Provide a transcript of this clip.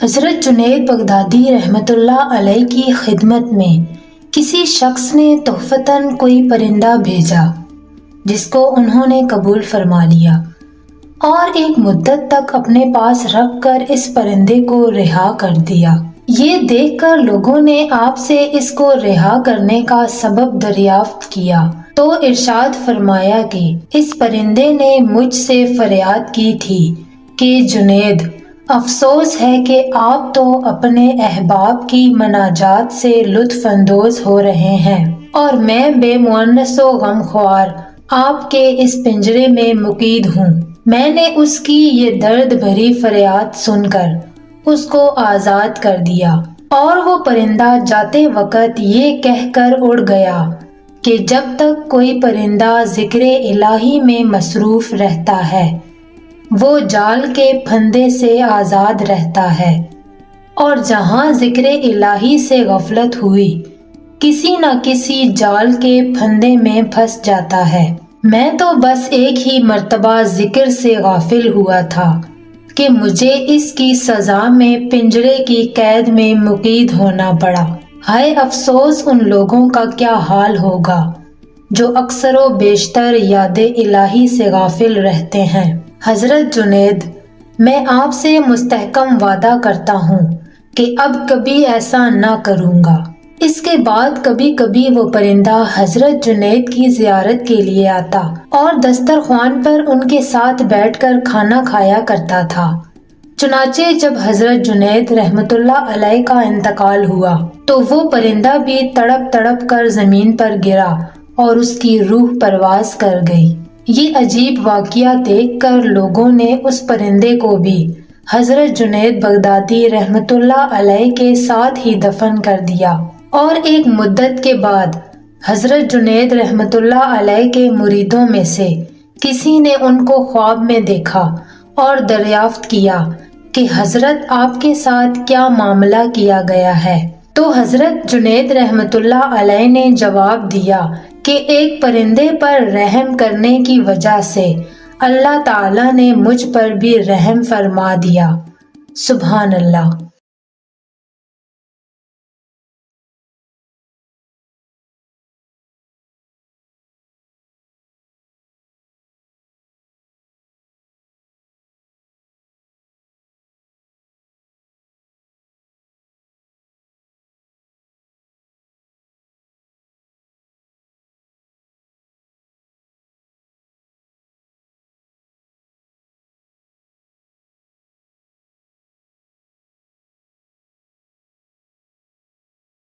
حضرت جنید بغدادی رحمۃ اللہ علیہ کی خدمت میں کسی شخص نے تحفتاً کوئی پرندہ بھیجا جس کو انہوں نے قبول فرما لیا اور ایک مدت تک اپنے پاس رکھ کر اس پرندے کو رہا کر دیا۔ یہ دیکھ کر لوگوں نے آپ سے اس کو رہا کرنے کا سبب دریافت کیا تو ارشاد فرمایا کہ اس پرندے نے مجھ سے فریاد کی تھی کہ جنید، افسوس ہے کہ آپ تو اپنے احباب کی مناجات سے لطف اندوز ہو رہے ہیں اور میں بے مونس و غمخوار آپ کے اس پنجرے میں مقید ہوں۔ میں نے اس کی یہ درد بھری فریاد سن کر اس کو آزاد کر دیا اور وہ پرندہ جاتے وقت یہ کہہ کر اڑ گیا کہ جب تک کوئی پرندہ ذکر الہی میں مصروف رہتا ہے وہ جال کے پھندے سے آزاد رہتا ہے، اور جہاں ذکر الہی سے غفلت ہوئی کسی نہ کسی جال کے پھندے میں پھنس جاتا ہے۔ میں تو بس ایک ہی مرتبہ ذکر سے غافل ہوا تھا کہ مجھے اس کی سزا میں پنجرے کی قید میں مقید ہونا پڑا۔ ہائے افسوس ان لوگوں کا کیا حال ہوگا جو اکثر و بیشتر یاد الہی سے غافل رہتے ہیں۔ حضرت جنید، میں آپ سے مستحکم وعدہ کرتا ہوں کہ اب کبھی ایسا نہ کروں گا۔ اس کے بعد کبھی کبھی وہ پرندہ حضرت جنید کی زیارت کے لیے آتا اور دسترخوان پر ان کے ساتھ بیٹھ کر کھانا کھایا کرتا تھا۔ چنانچہ جب حضرت جنید رحمۃ اللہ علیہ کا انتقال ہوا تو وہ پرندہ بھی تڑپ تڑپ کر زمین پر گرا اور اس کی روح پرواز کر گئی۔ یہ عجیب واقعہ دیکھ کر لوگوں نے اس پرندے کو بھی حضرت جنید بغدادی رحمۃ اللہ علیہ کے ساتھ ہی دفن کر دیا، اور ایک مدت کے بعد حضرت جنید رحمۃ اللہ علیہ کے مریدوں میں سے کسی نے ان کو خواب میں دیکھا اور دریافت کیا کہ حضرت آپ کے ساتھ کیا معاملہ کیا گیا ہے؟ تو حضرت جنید رحمۃ اللہ علیہ نے جواب دیا کہ ایک پرندے پر رحم کرنے کی وجہ سے اللہ تعالیٰ نے مجھ پر بھی رحم فرما دیا۔ سبحان اللہ۔